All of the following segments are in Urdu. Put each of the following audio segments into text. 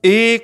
1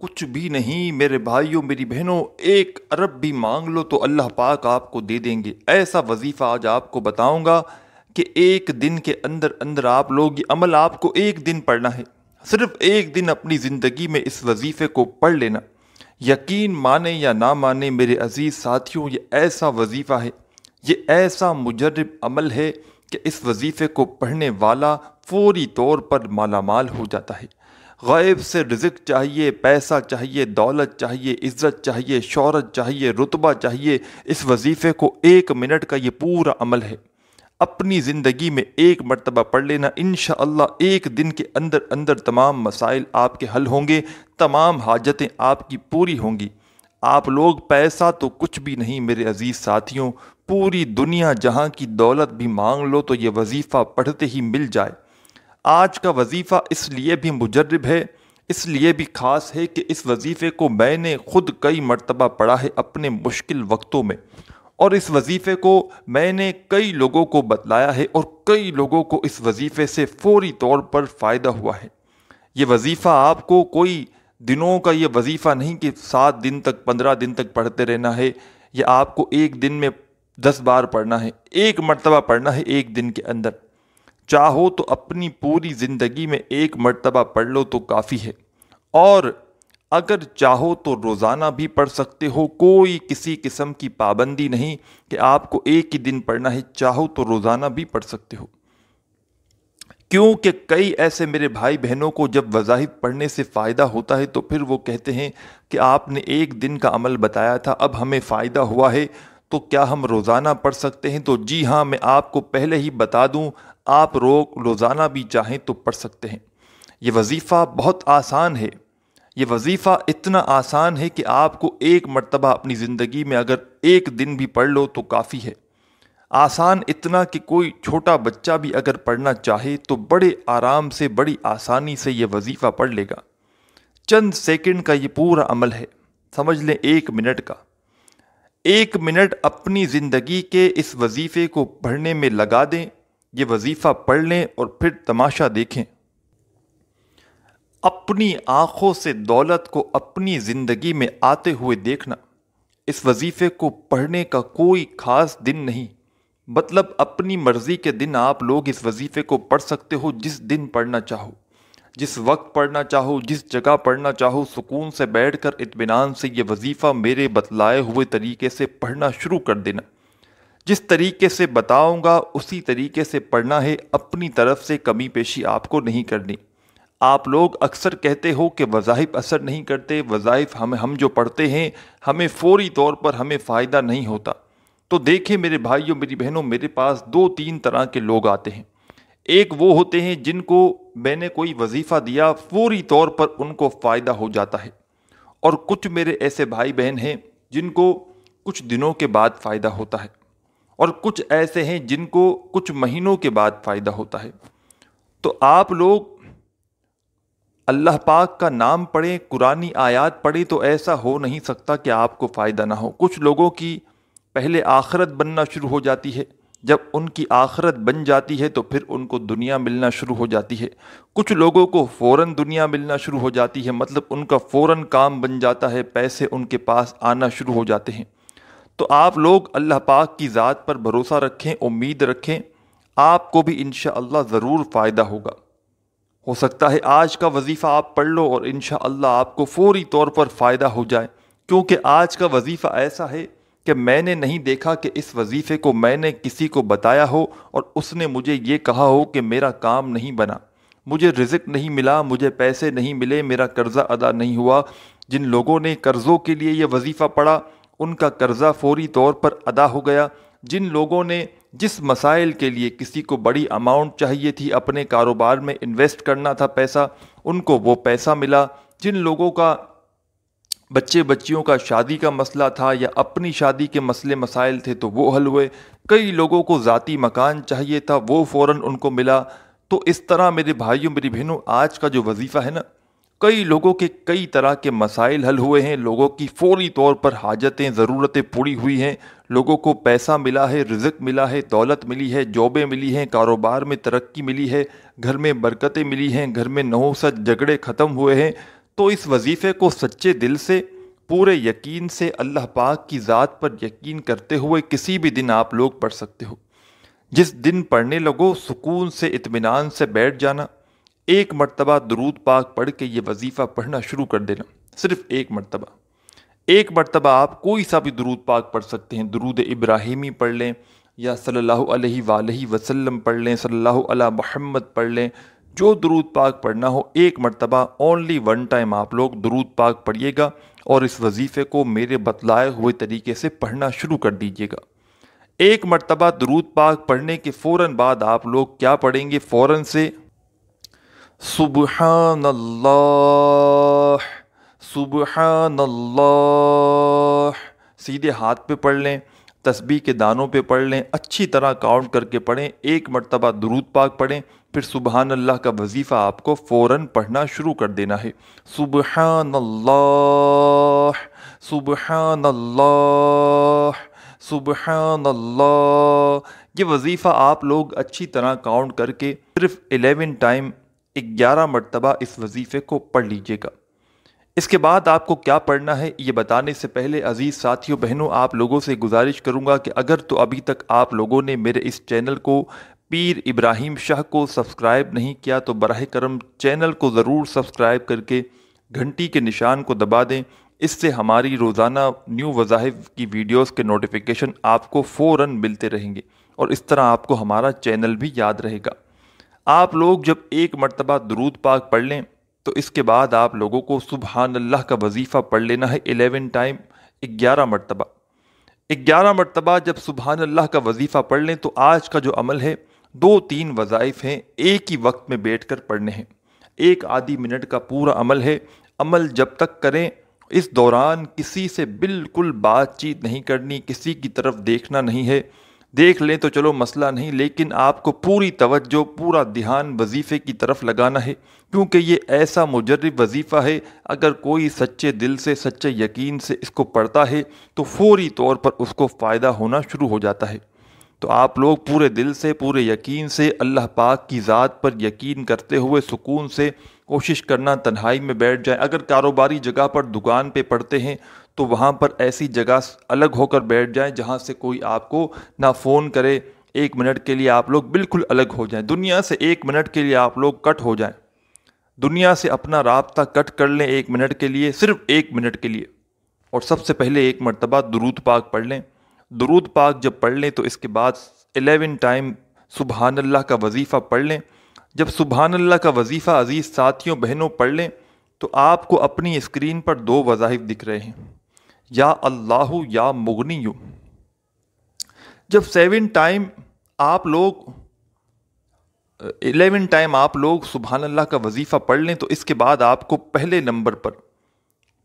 کچھ بھی نہیں میرے بھائیوں میری بہنوں، 1 ارب بھی مانگ لو تو اللہ پاک آپ کو دے دیں گے۔ ایسا وظیفہ آج آپ کو بتاؤں گا کہ ایک دن کے اندر اندر آپ لوگ، یہ عمل آپ کو ایک دن پڑھنا ہے، صرف ایک دن اپنی زندگی میں اس وظیفے کو پڑھ لینا۔ یقین مانے یا نہ مانے میرے عزیز ساتھیوں، یہ ایسا وظیفہ ہے، یہ ایسا مجرب عمل ہے کہ اس وظیفے کو پڑھنے والا فوری طور پر مالا مال ہو جاتا ہے۔ غیب سے رزق چاہیے، پیسہ چاہیے، دولت چاہیے، عزت چاہیے، شہرت چاہیے، رتبہ چاہیے، اس وظیفے کو 1 منٹ کا یہ پورا عمل ہے۔ اپنی زندگی میں ایک مرتبہ پڑھ لینا، انشاءاللہ ایک دن کے اندر اندر تمام مسائل آپ کے حل ہوں گے، تمام حاجتیں آپ کی پوری ہوں گی۔ آپ لوگ، پیسہ تو کچھ بھی نہیں میرے عزیز ساتھیوں، پوری دنیا جہاں کی دولت بھی مانگ لو تو یہ وظیفہ پڑھتے ہی مل جائے۔ آج کا وظیفہ اس لیے بھی مجرب ہے، اس لیے بھی خاص ہے کہ اس وظیفے کو میں نے خود کئی مرتبہ پڑھا ہے اپنے مشکل وقتوں میں، اور اس وظیفے کو میں نے کئی لوگوں کو بتلایا ہے، اور کئی لوگوں کو اس وظیفے سے فوری طور پر فائدہ ہوا ہے۔ یہ وظیفہ آپ کو کوئی دنوں کا یہ وظیفہ نہیں کہ 7 دن تک 15 دن تک پڑھتے رہنا ہے، یہ آپ کو ایک دن میں 10 بار پڑھنا ہے، ایک مرتبہ پڑھنا ہے ایک دن کے اندر۔ چاہو تو اپنی پوری زندگی میں ایک مرتبہ پڑھ لو تو کافی ہے، اور اگر چاہو تو روزانہ بھی پڑھ سکتے ہو، کوئی کسی قسم کی پابندی نہیں کہ آپ کو ایک ہی دن پڑھنا ہے، چاہو تو روزانہ بھی پڑھ سکتے ہو۔ کیونکہ کئی ایسے میرے بھائی بہنوں کو جب وظائف پڑھنے سے فائدہ ہوتا ہے تو پھر وہ کہتے ہیں کہ آپ نے ایک دن کا عمل بتایا تھا، اب ہمیں فائدہ ہوا ہے تو کیا ہم روزانہ پڑھ سکتے ہیں؟ تو جی ہاں، میں آپ کو پہلے ہی بتا دوں، آپ روزانہ بھی چاہیں تو پڑھ سکتے ہیں۔ یہ وظیفہ بہت آسان ہے، یہ وظیفہ اتنا آسان ہے کہ آپ کو ایک مرتبہ اپنی زندگی میں اگر ایک دن بھی پڑھ لو تو کافی ہے۔ آسان اتنا کہ کوئی چھوٹا بچہ بھی اگر پڑھنا چاہے تو بڑے آرام سے، بڑی آسانی سے یہ وظیفہ پڑھ لے گا۔ چند سیکنڈ کا یہ پورا عمل ہے، سمجھ لیں 1 منٹ کا۔ 1 منٹ اپنی زندگی کے اس وظیفے کو پڑھنے میں لگا دیں، یہ وظیفہ پڑھ لیں اور پھر تماشا دیکھیں۔ اپنی آنکھوں سے دولت کو اپنی زندگی میں آتے ہوئے دیکھنا۔ اس وظیفے کو پڑھنے کا کوئی خاص دن نہیں، مطلب اپنی مرضی کے دن آپ لوگ اس وظیفے کو پڑھ سکتے ہو، جس دن پڑھنا چاہو، جس وقت پڑھنا چاہو، جس جگہ پڑھنا چاہو، سکون سے بیٹھ کر اطمینان سے یہ وظیفہ میرے بتلائے ہوئے طریقے سے پڑھنا شروع کر دینا۔ جس طریقے سے بتاؤں گا اسی طریقے سے پڑھنا ہے، اپنی طرف سے کمی پیشی آپ کو نہیں کرنی۔ آپ لوگ اکثر کہتے ہو کہ وظائف اثر نہیں کرتے، وظائف ہم جو پڑھتے ہیں ہمیں فوری طور پر ہمیں فائدہ نہیں ہوتا۔ تو دیکھیں میرے بھائیوں میری بہنوں، میرے پاس 2-3 طرح کے لوگ آتے ہیں۔ ایک وہ ہوتے ہیں جن کو میں نے کوئی وظیفہ دیا، فوری طور پر ان کو فائدہ ہو جاتا ہے، اور کچھ میرے ایسے بھائی بہن ہیں جن کو کچھ دنوں کے بعد فائدہ ہوتا ہے، اور کچھ ایسے ہیں جن کو کچھ مہینوں کے بعد فائدہ ہوتا ہے۔ تو آپ لوگ اللہ پاک کا نام پڑھیں، قرآنی آیات پڑھیں تو ایسا ہو نہیں سکتا کہ آپ کو فائدہ نہ ہو۔ کچھ لوگوں کی پہلے آخرت بننا شروع ہو جاتی ہے، جب ان کی آخرت بن جاتی ہے تو پھر ان کو دنیا ملنا شروع ہو جاتی ہے۔ کچھ لوگوں کو فوراً دنیا ملنا شروع ہو جاتی ہے، مطلب ان کا فوراً کام بن جاتا ہے، پیسے ان کے پاس آنا شروع ہو جاتے ہیں۔ تو آپ لوگ اللہ پاک کی ذات پر بھروسہ رکھیں، امید رکھیں، آپ کو بھی انشاءاللہ ضرور فائدہ ہوگا۔ ہو سکتا ہے آج کا وظیفہ آپ پڑھ لو اور انشاءاللہ آپ کو فوری طور پر فائدہ ہو جائے، کیونکہ آج کا وظیفہ ایسا ہے کہ میں نے نہیں دیکھا کہ اس وظیفے کو میں نے کسی کو بتایا ہو اور اس نے مجھے یہ کہا ہو کہ میرا کام نہیں بنا، مجھے رزق نہیں ملا، مجھے پیسے نہیں ملے، میرا قرضہ ادا نہیں ہوا۔ جن لوگوں نے قرضوں کے لیے یہ وظیفہ پڑھا ان کا قرضہ فوری طور پر ادا ہو گیا۔ جن لوگوں نے جس مسائل کے لیے کسی کو بڑی اماؤنٹ چاہیے تھی، اپنے کاروبار میں انویسٹ کرنا تھا پیسہ، ان کو وہ پیسہ ملا۔ جن لوگوں کا بچے بچیوں کا شادی کا مسئلہ تھا یا اپنی شادی کے مسئلے مسائل تھے تو وہ حل ہوئے۔ کئی لوگوں کو ذاتی مکان چاہیے تھا، وہ فوراً ان کو ملا۔ تو اس طرح میرے بھائیوں میری بہنوں، آج کا جو وظیفہ ہے نا، کئی لوگوں کے کئی طرح کے مسائل حل ہوئے ہیں، لوگوں کی فوری طور پر حاجتیں ضرورتیں پوری ہوئی ہیں، لوگوں کو پیسہ ملا ہے، رزق ملا ہے، دولت ملی ہے، جابیں ملی ہیں، کاروبار میں ترقی ملی ہے، گھر میں برکتیں ملی ہیں، گھر میں نحوست جھگڑے ختم ہوئے ہیں۔ تو اس وظیفے کو سچے دل سے، پورے یقین سے، اللہ پاک کی ذات پر یقین کرتے ہوئے کسی بھی دن آپ لوگ پڑھ سکتے ہو۔ جس دن پڑھنے لگو سکون سے اطمینان سے بیٹھ جانا، ایک مرتبہ درود پاک پڑھ کے یہ وظیفہ پڑھنا شروع کر دینا، صرف ایک مرتبہ۔ ایک مرتبہ آپ کوئی سا بھی درود پاک پڑھ سکتے ہیں، درود ابراہیمی پڑھ لیں یا صلی اللہ علیہ وآلہ وسلم پڑھ لیں، صلی اللہ علی محمد پڑھ لیں، جو درود پاک پڑھنا ہو ایک مرتبہ اونلی ون ٹائم آپ لوگ درود پاک پڑھیے گا، اور اس وظیفے کو میرے بتلائے ہوئے طریقے سے پڑھنا شروع کر دیجیے گا۔ ایک مرتبہ درود پاک پڑھنے کے فوراً بعد آپ لوگ کیا پڑھیں گے؟ فوراً سے سبحان اللہ، سبحان اللہ، سیدھے ہاتھ پہ پڑھ لیں، تسبیح کے دانوں پہ پڑھ لیں، اچھی طرح کاؤنٹ کر کے پڑھیں۔ ایک مرتبہ درود پاک پڑھیں، پھر سبحان اللہ کا وظیفہ آپ کو فوراً پڑھنا شروع کر دینا ہے۔ سبحان اللہ، سبحان اللہ، سبحان اللہ۔ یہ وظیفہ آپ لوگ اچھی طرح کاؤنٹ کر کے صرف 11 ٹائم 11 مرتبہ اس وظیفے کو پڑھ لیجئے گا۔ اس کے بعد آپ کو کیا پڑھنا ہے یہ بتانے سے پہلے عزیز ساتھیوں بہنوں، آپ لوگوں سے گزارش کروں گا کہ اگر تو ابھی تک آپ لوگوں نے میرے اس چینل کو پیر ابراہیم شاہ کو سبسکرائب نہیں کیا تو براہ کرم چینل کو ضرور سبسکرائب کر کے گھنٹی کے نشان کو دبا دیں۔ اس سے ہماری روزانہ نیو وظائف کی ویڈیوز کے نوٹیفیکیشن آپ کو فوراً ملتے رہیں گے، اور اس طرح آپ کو ہمارا چینل بھی یاد رہے گا۔ آپ لوگ جب ایک مرتبہ درود پاک پڑھ لیں تو اس کے بعد آپ لوگوں کو سبحان اللہ کا وظیفہ پڑھ لینا ہے 11 ٹائم 11 مرتبہ۔ 11 مرتبہ جب سبحان اللہ کا وظیفہ پڑھ لیں تو آج کا جو عمل ہے، 2-3 وظائف ہیں ایک ہی وقت میں بیٹھ کر پڑھنے ہیں، ایک آدھی منٹ کا پورا عمل ہے۔ عمل جب تک کریں اس دوران کسی سے بالکل بات چیت نہیں کرنی، کسی کی طرف دیکھنا نہیں ہے، دیکھ لیں تو چلو مسئلہ نہیں، لیکن آپ کو پوری توجہ پورا دھیان وظیفے کی طرف لگانا ہے، کیونکہ یہ ایسا مجرب وظیفہ ہے، اگر کوئی سچے دل سے سچے یقین سے اس کو پڑھتا ہے تو فوری طور پر اس کو فائدہ ہونا شروع ہو جاتا ہے۔ تو آپ لوگ پورے دل سے پورے یقین سے اللہ پاک کی ذات پر یقین کرتے ہوئے سکون سے کوشش کرنا تنہائی میں بیٹھ جائیں۔ اگر کاروباری جگہ پر دکان پہ پڑھتے ہیں تو وہاں پر ایسی جگہ الگ ہو کر بیٹھ جائیں جہاں سے کوئی آپ کو نہ فون کرے، 1 منٹ کے لیے آپ لوگ بالکل الگ ہو جائیں، دنیا سے 1 منٹ کے لیے آپ لوگ کٹ ہو جائیں، دنیا سے اپنا رابطہ کٹ کر لیں 1 منٹ کے لیے، صرف 1 منٹ کے لیے، اور سب سے پہلے ایک مرتبہ درود پاک پڑھ لیں۔ درود پاک جب پڑھ لیں تو اس کے بعد 11 ٹائم سبحان اللہ کا وظیفہ پڑھ لیں۔ جب سبحان اللہ کا وظیفہ عزیز ساتھیوں بہنوں پڑھ لیں تو آپ کو اپنی اسکرین پر 2 وظائف دکھ رہے ہیں، یا اللہ یا مغنی۔ جب 7 ٹائم آپ لوگ 11 ٹائم آپ لوگ سبحان اللہ کا وظیفہ پڑھ لیں تو اس کے بعد آپ کو پہلے نمبر پر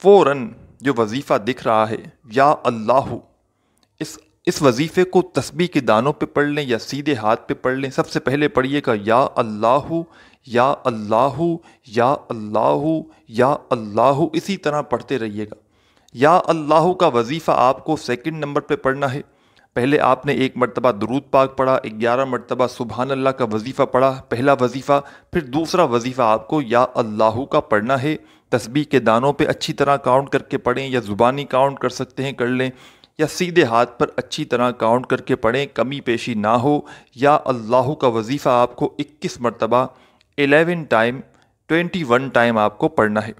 فوراً جو وظیفہ دکھ رہا ہے یا اللہ، اس وظیفے کو تسبیح کے دانوں پہ پڑھ لیں یا سیدھے ہاتھ پہ پڑھ لیں۔ سب سے پہلے پڑھیے گا یا اللہ یا اللہ یا اللہ یا اللہ، اسی طرح پڑھتے رہیے گا۔ یا اللہ کا وظیفہ آپ کو 2 نمبر پہ پڑھنا ہے۔ پہلے آپ نے 1 مرتبہ درود پاک پڑھا، 11 مرتبہ سبحان اللہ کا وظیفہ پڑھا، پہلا وظیفہ، پھر دوسرا وظیفہ آپ کو یا اللہ کا پڑھنا ہے۔ تسبیح کے دانوں پہ اچھی طرح کاؤنٹ کر کے پڑھیں، یا زبانی کاؤنٹ کر سکتے ہیں کر لیں، یا سیدھے ہاتھ پر اچھی طرح کاؤنٹ کر کے پڑھیں، کمی پیشی نہ ہو۔ یا اللہ کا وظیفہ آپ کو 21 مرتبہ 11 ٹائم 21 ٹائم آپ کو پڑھنا ہے۔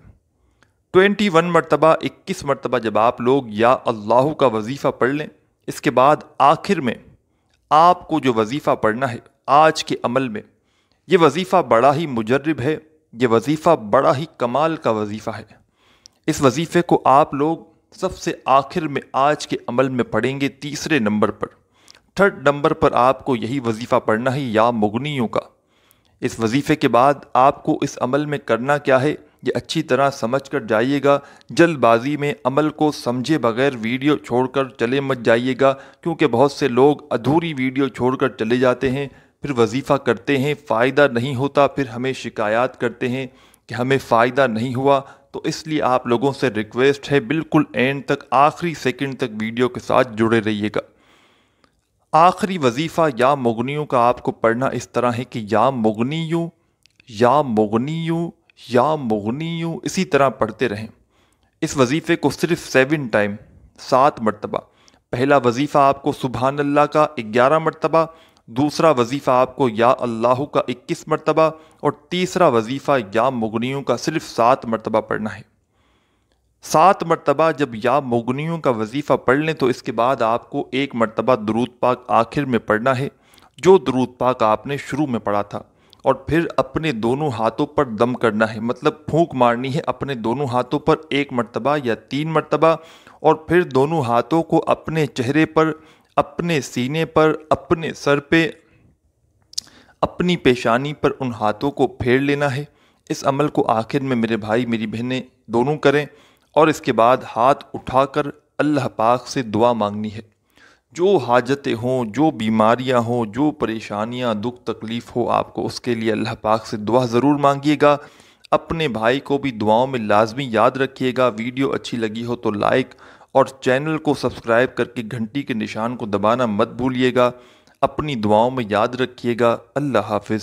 21 مرتبہ 21 مرتبہ جب آپ لوگ یا اللہ کا وظیفہ پڑھ لیں، اس کے بعد آخر میں آپ کو جو وظیفہ پڑھنا ہے آج کے عمل میں، یہ وظیفہ بڑا ہی مجرب ہے، یہ وظیفہ بڑا ہی کمال کا وظیفہ ہے۔ اس وظیفے کو آپ لوگ سب سے آخر میں آج کے عمل میں پڑھیں گے 3 نمبر پر۔ 3rd نمبر پر آپ کو یہی وظیفہ پڑھنا ہے یا مغنیوں کا۔ اس وظیفے کے بعد آپ کو اس عمل میں کرنا کیا ہے یہ اچھی طرح سمجھ کر جائیے گا، جلد بازی میں عمل کو سمجھے بغیر ویڈیو چھوڑ کر چلے مت جائیے گا، کیونکہ بہت سے لوگ ادھوری ویڈیو چھوڑ کر چلے جاتے ہیں، پھر وظیفہ کرتے ہیں، فائدہ نہیں ہوتا، پھر ہمیں شکایات کرتے ہیں کہ ہمیں فائدہ نہیں ہوا، تو اس لیے آپ لوگوں سے ریکویسٹ ہے بالکل اینڈ تک، آخری سیکنڈ تک ویڈیو کے ساتھ جڑے رہیے گا۔ آخری وظیفہ یا مغنیوں کا آپ کو پڑھنا اس طرح ہے کہ یا مغنیوں یا مغنیوں یا مغنیوں، اسی طرح پڑھتے رہیں۔ اس وظیفے کو صرف 7 مرتبہ، پہلا وظیفہ آپ کو سبحان اللہ کا 11 مرتبہ، دوسرا وظیفہ آپ کو یا اللہ کا 21 مرتبہ، اور تیسرا وظیفہ یا مغنیوں کا صرف 7 مرتبہ پڑھنا ہے۔ 7 مرتبہ جب یا مغنیوں کا وظیفہ پڑھ لیں تو اس کے بعد آپ کو 1 مرتبہ درود پاک آخر میں پڑھنا ہے، جو درود پاک آپ نے شروع میں پڑھا تھا، اور پھر اپنے دونوں ہاتھوں پر دم کرنا ہے، مطلب پھونک مارنی ہے اپنے دونوں ہاتھوں پر 1 مرتبہ یا 3 مرتبہ، اور پھر دونوں ہاتھوں کو اپنے چہرے پر، اپنے سینے پر، اپنے سر پہ، اپنی پیشانی پر ان ہاتھوں کو پھیر لینا ہے۔ اس عمل کو آخر میں میرے بھائی میری بہنیں دونوں کریں، اور اس کے بعد ہاتھ اٹھا کر اللہ پاک سے دعا مانگنی ہے۔ جو حاجتیں ہوں، جو بیماریاں ہوں، جو پریشانیاں، دکھ تکلیف ہو آپ کو، اس کے لیے اللہ پاک سے دعا ضرور مانگیے گا۔ اپنے بھائی کو بھی دعاؤں میں لازمی یاد رکھیے گا۔ ویڈیو اچھی لگی ہو تو لائک اور چینل کو سبسکرائب کر کے گھنٹی کے نشان کو دبانا مت بھولیے گا۔ اپنی دعاؤں میں یاد رکھیے گا۔ اللہ حافظ۔